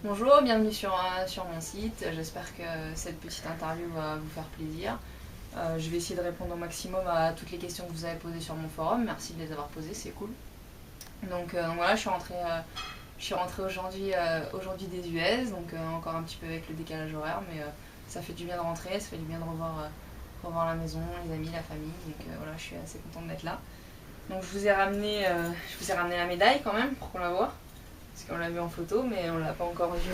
Bonjour, bienvenue sur mon site. J'espère que cette petite interview va vous faire plaisir. Je vais essayer de répondre au maximum à toutes les questions que vous avez posées sur mon forum. Merci de les avoir posées, c'est cool. Donc voilà, je suis rentrée aujourd'hui des US, donc encore un petit peu avec le décalage horaire, mais ça fait du bien de rentrer, ça fait du bien de revoir la maison, les amis, la famille. Donc voilà, je suis assez contente d'être là. Donc je vous ai ramené la médaille quand même pour qu'on la voit. Parce qu'on l'a vu en photo, mais on l'a pas encore vu.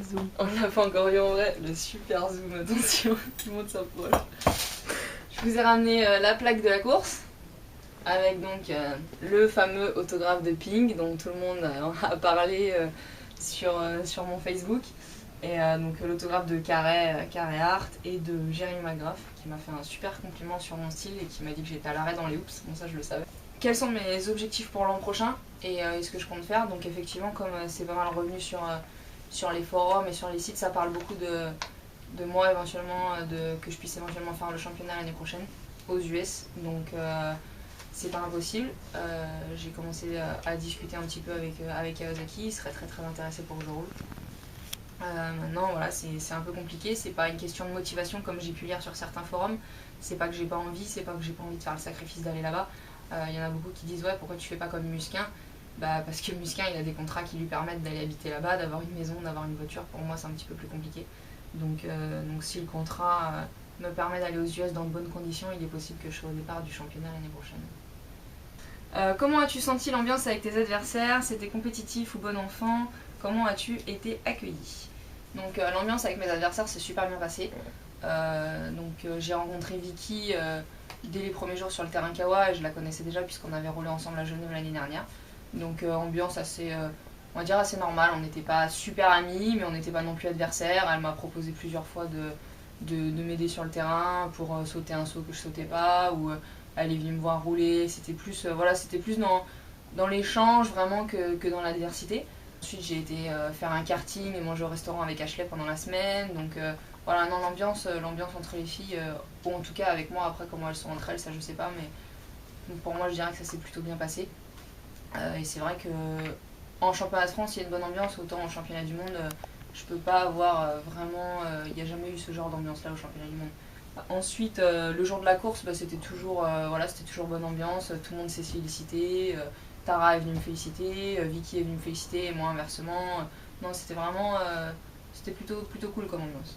Zoom. On l'a pas encore vu en vrai. Le super zoom, attention, tout le monde s'approche. Je vous ai ramené la plaque de la course, avec donc le fameux autographe de Ping, dont tout le monde a parlé sur mon Facebook. Et donc l'autographe de Carré Hart et de Jeremy McGrath, qui m'a fait un super compliment sur mon style et qui m'a dit que j'étais à l'arrêt dans les hoops. Bon, ça je le savais. Quels sont mes objectifs pour l'an prochain et ce que je compte faire. Donc effectivement, comme c'est pas mal revenu sur les forums et sur les sites, ça parle beaucoup de moi éventuellement, que je puisse éventuellement faire le championnat l'année prochaine aux US. Donc c'est pas impossible. J'ai commencé à discuter un petit peu avec Kawasaki, il serait très intéressé pour que je roule. Maintenant voilà, c'est un peu compliqué, c'est pas une question de motivation comme j'ai pu lire sur certains forums. C'est pas que j'ai pas envie, c'est pas que j'ai pas envie de faire le sacrifice d'aller là-bas. Y en a beaucoup qui disent ouais, pourquoi tu fais pas comme Musquin. Bah parce que Musquin il a des contrats qui lui permettent d'aller habiter là-bas, d'avoir une maison, d'avoir une voiture. Pour moi c'est un petit peu plus compliqué. Donc si le contrat me permet d'aller aux US dans de bonnes conditions, il est possible que je sois au départ du championnat l'année prochaine. Comment as-tu senti l'ambiance avec tes adversaires? C'était compétitif ou bon enfant? Comment as-tu été accueilli? Donc l'ambiance avec mes adversaires s'est super bien passée. J'ai rencontré Vicky dès les premiers jours sur le terrain Kawa et je la connaissais déjà puisqu'on avait roulé ensemble à Genève l'année dernière. Donc ambiance assez, on va dire assez normale. On n'était pas super amis mais on n'était pas non plus adversaires. Elle m'a proposé plusieurs fois de m'aider sur le terrain pour sauter un saut que je sautais pas ou elle est venue me voir rouler. C'était plus, c'était plus dans l'échange vraiment que dans l'adversité. Ensuite j'ai été faire un karting et manger au restaurant avec Ashley pendant la semaine. Donc voilà, non, l'ambiance entre les filles, ou en tout cas avec moi, après comment elles sont entre elles, ça je sais pas, mais donc pour moi je dirais que ça s'est plutôt bien passé. Et c'est vrai que en championnat de France il y a une bonne ambiance, autant en championnat du monde, je peux pas avoir vraiment, il n'y a jamais eu ce genre d'ambiance là au championnat du monde. Ensuite, le jour de la course, c'était toujours, c'était toujours bonne ambiance, tout le monde s'est félicité, Tara est venue me féliciter, Vicky est venue me féliciter, et moi inversement. Non, c'était vraiment, c'était plutôt cool comme ambiance.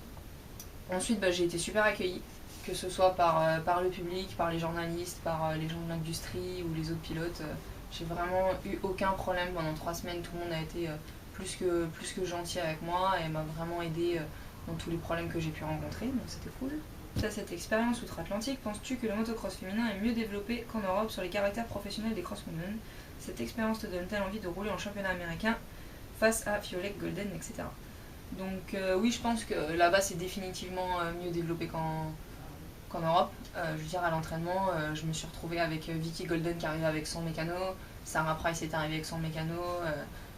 Ensuite, j'ai été super accueillie, que ce soit par le public, par les journalistes, par les gens de l'industrie ou les autres pilotes. J'ai vraiment eu aucun problème pendant 3 semaines, tout le monde a été plus que gentil avec moi et m'a vraiment aidé dans tous les problèmes que j'ai pu rencontrer, donc c'était cool. Suite à cette expérience outre-Atlantique, penses-tu que le motocross féminin est mieux développé qu'en Europe sur les caractères professionnels des crosswomen? Cette expérience te donne-t-elle envie de rouler en championnat américain face à Fiolek, Golden, etc. Donc oui, je pense que là-bas c'est définitivement mieux développé qu'en Europe. Je veux dire, à l'entraînement, je me suis retrouvée avec Vicky Golden qui arrivait avec son mécano, Sarah Price est arrivée avec son mécano.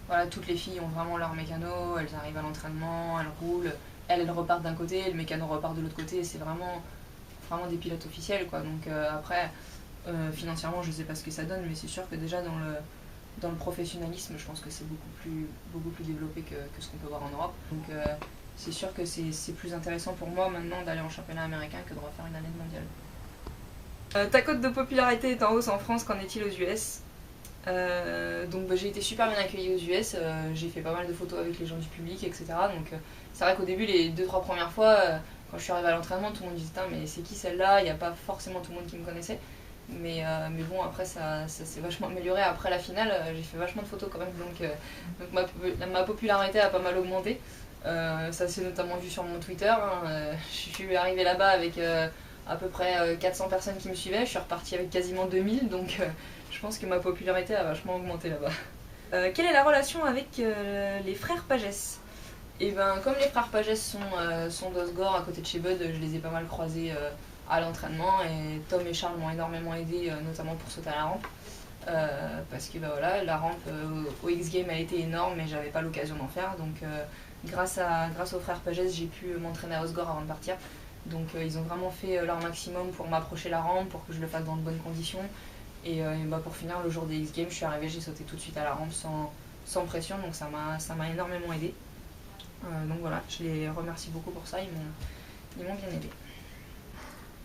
Voilà, toutes les filles ont vraiment leur mécano, elles arrivent à l'entraînement, elles roulent, elles repartent d'un côté, le mécano repart de l'autre côté, c'est vraiment des pilotes officiels quoi. Donc après, financièrement je sais pas ce que ça donne, mais c'est sûr que déjà dans le professionnalisme, je pense que c'est beaucoup plus développé que ce qu'on peut voir en Europe. Donc c'est sûr que c'est plus intéressant pour moi maintenant d'aller en championnat américain que de refaire une année de mondial. Ta cote de popularité est en hausse en France, qu'en est-il aux US? J'ai été super bien accueillie aux US, j'ai fait pas mal de photos avec les gens du public, etc. Donc c'est vrai qu'au début, les 2-3 premières fois, quand je suis arrivée à l'entraînement, tout le monde disait mais c'est qui celle-là? Il n'y a pas forcément tout le monde qui me connaissait. Mais bon, après ça s'est vachement amélioré. Après la finale, j'ai fait vachement de photos quand même, donc ma popularité a pas mal augmenté. Ça s'est notamment vu sur mon Twitter. Je suis arrivée là-bas avec à peu près 400 personnes qui me suivaient. Je suis repartie avec quasiment 2000, donc je pense que ma popularité a vachement augmenté là-bas. Quelle est la relation avec les frères Pagès? Et comme les frères Pagès sont d'Osgore à côté de chez Bud, je les ai pas mal croisés à l'entraînement et Tom et Charles m'ont énormément aidé, notamment pour sauter à la rampe. Parce que voilà, la rampe au X-Game a été énorme mais j'avais pas l'occasion d'en faire, donc grâce aux frères Pagès j'ai pu m'entraîner à Osgore avant de partir. Donc ils ont vraiment fait leur maximum pour m'approcher la rampe, pour que je le fasse dans de bonnes conditions. Et pour finir, le jour des X-Games, je suis arrivée, j'ai sauté tout de suite à la rampe sans pression, donc ça m'a énormément aidé. Donc voilà, je les remercie beaucoup pour ça, ils m'ont bien aidé.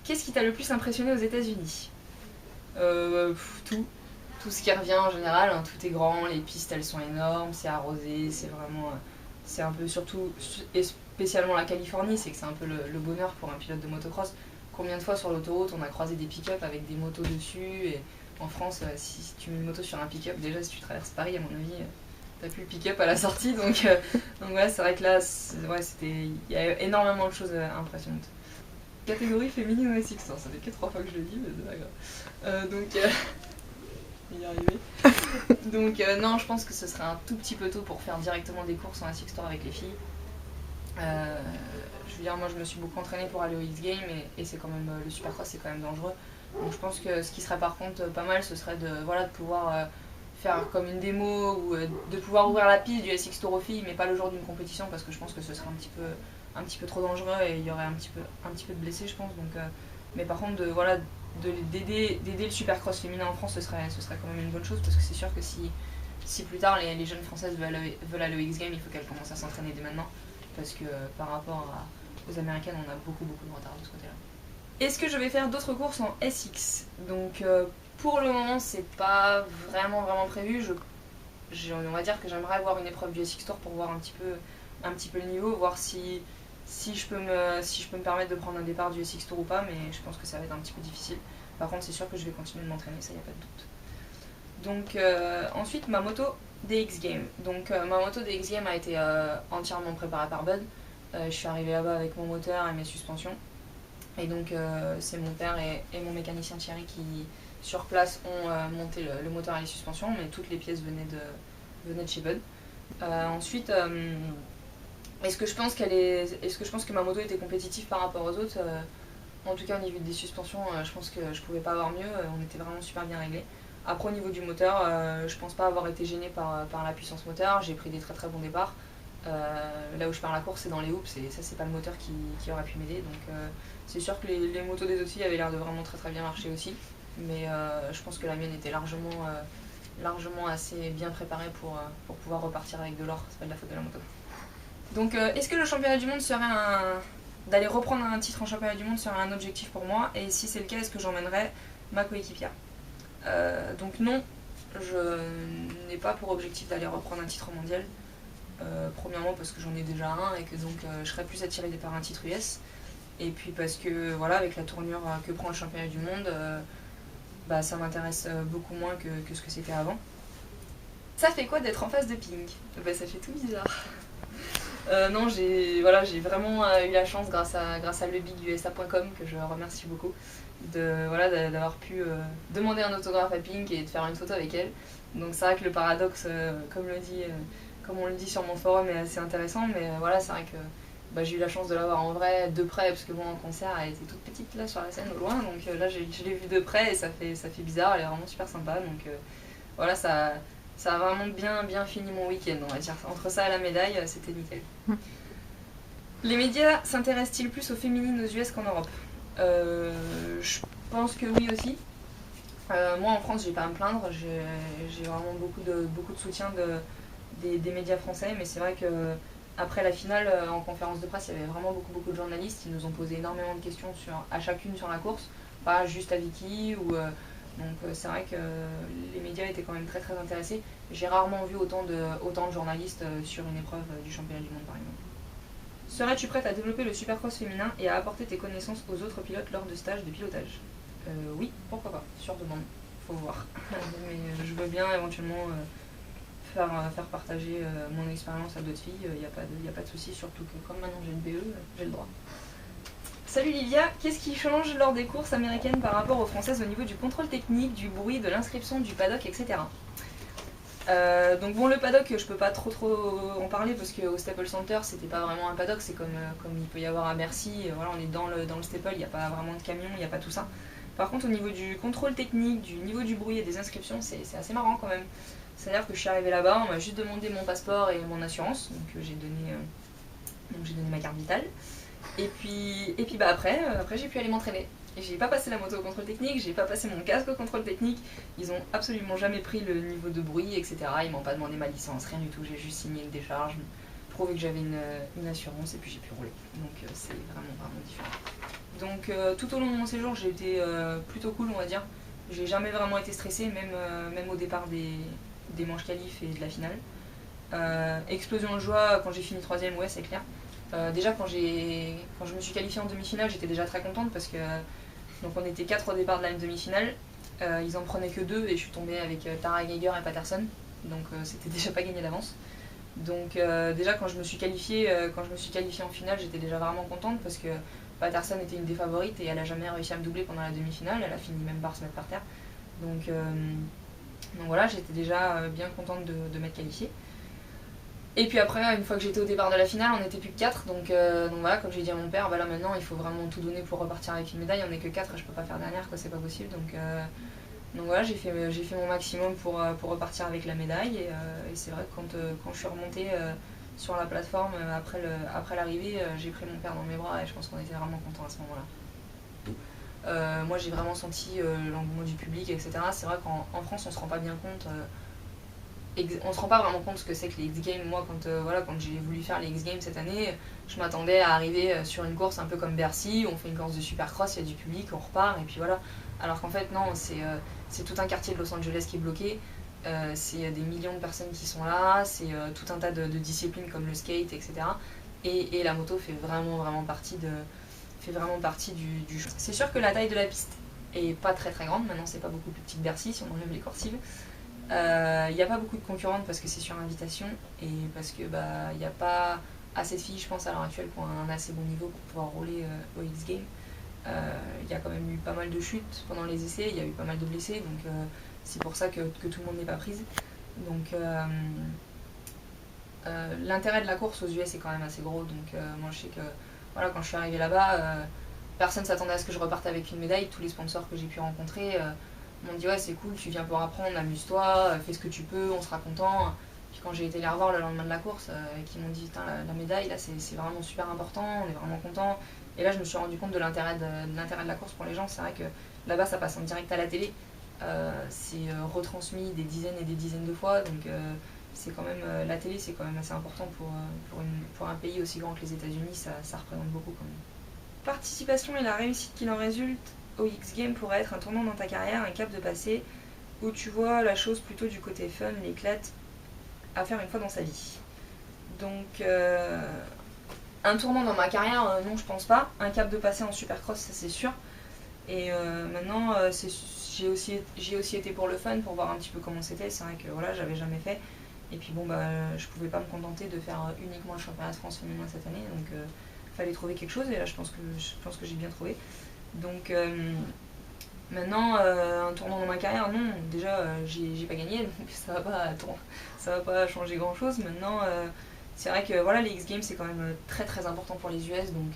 Qu'est-ce qui t'a le plus impressionné aux États-Unis? Tout ce qui revient en général, hein, tout est grand, les pistes elles sont énormes, c'est arrosé, c'est vraiment... c'est un peu surtout, et spécialement la Californie, c'est que c'est un peu le bonheur pour un pilote de motocross. Combien de fois sur l'autoroute on a croisé des pick-up avec des motos dessus, et en France, si tu mets une moto sur un pick-up, déjà si tu traverses Paris, à mon avis, t'as plus le pick-up à la sortie, donc ouais, c'est vrai que là, il y a énormément de choses impressionnantes. Catégorie féminine ou SX, ça fait que 3 fois que je le dis, mais c'est pas grave. Je vais y arriver. Donc non, je pense que ce serait un tout petit peu tôt pour faire directement des courses en SX Tour avec les filles. Je veux dire, moi je me suis beaucoup entraînée pour aller au X-Games et c'est quand même, le Supercross c'est quand même dangereux. Donc je pense que ce qui serait par contre pas mal, ce serait de pouvoir faire comme une démo ou de pouvoir ouvrir la piste du SX Tour aux filles, mais pas le jour d'une compétition parce que je pense que ce serait un petit peu trop dangereux et il y aurait un petit peu de blessés, je pense. Donc, mais par contre, d'aider le Supercross féminin en France, ce serait quand même une bonne chose parce que c'est sûr que si plus tard les jeunes françaises veulent aller au X-Games, il faut qu'elles commencent à s'entraîner dès maintenant parce que par rapport aux américaines, on a beaucoup de retard de ce côté-là. Est-ce que je vais faire d'autres courses en SX? Donc pour le moment, c'est pas vraiment prévu. On va dire que j'aimerais avoir une épreuve du SX Tour pour voir un petit peu le niveau, voir si je peux me permettre de prendre un départ du SX Tour ou pas, mais je pense que ça va être un petit peu difficile. Par contre, c'est sûr que je vais continuer de m'entraîner, ça y a pas de doute. Donc ensuite, ma moto des X-Games. Donc ma moto des X-Games a été entièrement préparée par Bud. Je suis arrivée là-bas avec mon moteur et mes suspensions. Et donc c'est mon père et mon mécanicien Thierry qui, sur place, ont monté le moteur et les suspensions, mais toutes les pièces venaient de chez Bud. Ensuite, est-ce que je pense que ma moto était compétitive par rapport aux autres? En tout cas au niveau des suspensions, je pense que je pouvais pas avoir mieux, on était vraiment super bien réglés. Après au niveau du moteur, je pense pas avoir été gênée par la puissance moteur, j'ai pris des très bons départs. Là où je pars la course c'est dans les hoops et ça c'est pas le moteur qui aurait pu m'aider, donc c'est sûr que les motos des autres filles avaient l'air de vraiment très bien marcher aussi, mais je pense que la mienne était largement assez bien préparée pour pouvoir repartir avec de l'or, c'est pas de la faute de la moto. Donc est-ce que le championnat du monde d'aller reprendre un titre en championnat du monde serait un objectif pour moi, et si c'est le cas, est-ce que j'emmènerais ma coéquipière? Donc non, je n'ai pas pour objectif d'aller reprendre un titre mondial. Premièrement parce que j'en ai déjà un et que donc je serais plus attirée par un titre US, et puis parce que voilà, avec la tournure que prend le championnat du monde, ça m'intéresse beaucoup moins que ce que c'était avant. Ça fait quoi d'être en face de Ping? Ça fait tout bizarre. Non, j'ai vraiment eu la chance grâce à lebigusa.com, que je remercie beaucoup, d'avoir pu demander un autographe à Pink et de faire une photo avec elle. Donc c'est vrai que le paradoxe, comme on le dit sur mon forum, est assez intéressant, mais voilà, c'est vrai que j'ai eu la chance de la voir en vrai, de près, parce que bon, en concert, elle était toute petite là sur la scène au loin, donc là je l'ai vue de près et ça fait bizarre, elle est vraiment super sympa, donc voilà, ça a vraiment bien fini mon week-end, on va dire. Entre ça et la médaille, c'était nickel. Les médias s'intéressent-ils plus aux féminines aux US qu'en Europe? Je pense que oui aussi. Moi en France, j'ai pas à me plaindre, j'ai vraiment beaucoup de soutien des médias français, mais c'est vrai que après la finale, en conférence de presse, il y avait vraiment beaucoup de journalistes. Ils nous ont posé énormément de questions à chacune sur la course, pas juste à Vicky ou... donc c'est vrai que les médias étaient quand même très intéressés. J'ai rarement vu autant de journalistes sur une épreuve du championnat du monde par exemple. Serais-tu prête à développer le supercross féminin et à apporter tes connaissances aux autres pilotes lors de stages de pilotage? Oui, pourquoi pas, sur demande, faut voir. Mais je veux bien éventuellement faire partager mon expérience à d'autres filles, il n'y a pas de souci, surtout que comme maintenant j'ai une BE, j'ai le droit. Salut Livia, qu'est-ce qui change lors des courses américaines par rapport aux françaises au niveau du contrôle technique, du bruit, de l'inscription, du paddock, etc. Donc bon, le paddock, je peux pas trop en parler parce qu'au Staples Center, c'était pas vraiment un paddock, c'est comme il peut y avoir à Bercy, voilà, on est dans le Staples, il n'y a pas vraiment de camion, il n'y a pas tout ça. Par contre, au niveau du contrôle technique, du niveau du bruit et des inscriptions, c'est assez marrant quand même. C'est-à-dire que je suis arrivée là-bas, on m'a juste demandé mon passeport et mon assurance, donc j'ai donné ma carte vitale. Et puis après j'ai pu aller m'entraîner. Et j'ai pas passé la moto au contrôle technique, j'ai pas passé mon casque au contrôle technique. Ils ont absolument jamais pris le niveau de bruit, etc. Ils m'ont pas demandé ma licence, rien du tout. J'ai juste signé une décharge, prouvé que j'avais une assurance et puis j'ai pu rouler. Donc c'est vraiment différent. Donc tout au long de mon séjour, j'ai été plutôt cool, on va dire. J'ai jamais vraiment été stressée, même au départ des manches qualifs et de la finale. Explosion de joie quand j'ai fini 3ème, ouais, c'est clair. Déjà quand je me suis qualifiée en demi-finale, j'étais déjà très contente parce que donc on était 4 au départ de la demi-finale. Ils en prenaient que 2 et je suis tombée avec Tara Geiger et Patterson. Donc c'était déjà pas gagné d'avance. Donc déjà quand je me suis qualifiée en finale, j'étais déjà vraiment contente parce que Patterson était une des favorites et elle a jamais réussi à me doubler pendant la demi-finale. Elle a fini même par se mettre par terre. Donc voilà, j'étais déjà bien contente de m'être qualifiée. Et puis après, une fois que j'étais au départ de la finale, on n'était plus que 4. Donc voilà, comme j'ai dit à mon père, bah là maintenant il faut vraiment tout donner pour repartir avec une médaille. On n'est que 4 et je peux pas faire dernière, quoi, c'est pas possible. Donc voilà, j'ai fait mon maximum pour repartir avec la médaille. Et c'est vrai que quand je suis remontée sur la plateforme après l'arrivée, j'ai pris mon père dans mes bras et je pense qu'on était vraiment contents à ce moment-là. Moi j'ai vraiment senti l'engouement du public, etc. C'est vrai qu'en France on se rend pas bien compte. On se rend pas vraiment compte ce que c'est que les X-Games. Moi, quand j'ai voulu faire les X-Games cette année, je m'attendais à arriver sur une course un peu comme Bercy, on fait une course de supercross, il y a du public, on repart, et puis voilà. Alors qu'en fait, non, c'est tout un quartier de Los Angeles qui est bloqué, c'est des millions de personnes qui sont là, c'est tout un tas de disciplines comme le skate, etc. Et la moto fait vraiment partie du jeu. C'est sûr que la taille de la piste est pas très grande, maintenant c'est pas beaucoup plus petit que Bercy si on enlève les coursives. Il n'y a pas beaucoup de concurrentes parce que c'est sur invitation et parce que il n'y a pas assez de filles, je pense, à l'heure actuelle qui ont un assez bon niveau pour pouvoir rouler au X-Games. Il y a quand même eu pas mal de chutes pendant les essais, il y a eu pas mal de blessés, donc c'est pour ça que tout le monde n'est pas prise. Donc l'intérêt de la course aux US est quand même assez gros, donc moi je sais que voilà, quand je suis arrivée là-bas, personne ne s'attendait à ce que je reparte avec une médaille. Tous les sponsors que j'ai pu rencontrer m'ont dit ouais c'est cool, tu viens pour apprendre, amuse-toi, fais ce que tu peux, on sera content. Puis quand j'ai été les revoir le lendemain de la course, qui m'ont dit la médaille là c'est vraiment super important, on est vraiment content. Et là je me suis rendu compte de l'intérêt de la course pour les gens. C'est vrai que là-bas ça passe en direct à la télé, c'est retransmis des dizaines et des dizaines de fois, donc c'est quand même la télé c'est quand même assez important pour un pays aussi grand que les États-Unis, ça représente beaucoup quand même. Participation et la réussite qu'il en résulte au X-Games pourrait être un tournant dans ta carrière, un cap de passé, où tu vois la chose plutôt du côté fun, l'éclate à faire une fois dans sa vie. Donc, un tournant dans ma carrière, non, je pense pas. Un cap de passé en supercross, ça c'est sûr. Et maintenant, j'ai aussi été pour le fun, pour voir un petit peu comment c'était. C'est vrai que voilà, j'avais jamais fait. Et puis bon, je pouvais pas me contenter de faire uniquement le championnat de France féminin cette année. Donc, fallait trouver quelque chose. Et là, je pense que j'ai bien trouvé. Donc maintenant, un tournant dans ma carrière, non, déjà j'ai pas gagné, donc ça va pas changer grand chose. Maintenant, c'est vrai que voilà, les X-Games c'est quand même très important pour les US, donc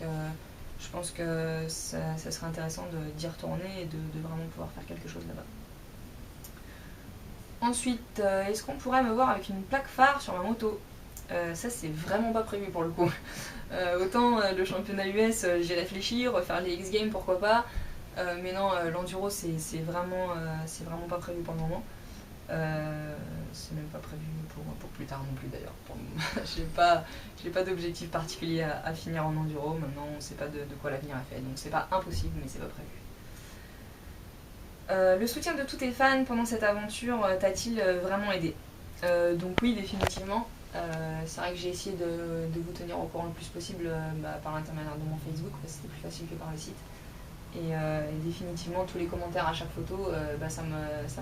je pense que ça serait intéressant d'y retourner et de vraiment pouvoir faire quelque chose là-bas. Ensuite, est-ce qu'on pourrait me voir avec une plaque phare sur ma moto ? Ça c'est vraiment pas prévu pour le coup. Autant le championnat US j'y réfléchis, refaire les X-Games pourquoi pas, mais non, l'enduro c'est vraiment pas prévu pour le moment. C'est même pas prévu pour plus tard non plus d'ailleurs. J'ai pas d'objectif particulier à finir en enduro, maintenant on sait pas de quoi l'avenir est fait, donc c'est pas impossible mais c'est pas prévu. Le soutien de tous tes fans pendant cette aventure t'a-t-il vraiment aidé ? Donc oui, définitivement. C'est vrai que j'ai essayé de vous tenir au courant le plus possible par l'intermédiaire de mon Facebook, parce que c'était plus facile que par le site. Et définitivement, tous les commentaires à chaque photo, ça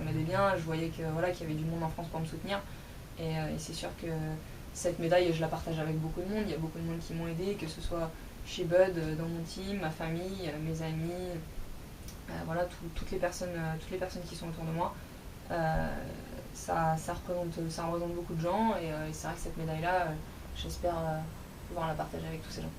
m'aidait bien. Je voyais qu'il y avait du monde en France pour me soutenir. Et c'est sûr que cette médaille, je la partage avec beaucoup de monde. Il y a beaucoup de monde qui m'ont aidé, que ce soit chez Bud, dans mon team, ma famille, mes amis, toutes les personnes qui sont autour de moi. Ça représente beaucoup de gens et c'est vrai que cette médaille-là, j'espère pouvoir la partager avec tous ces gens.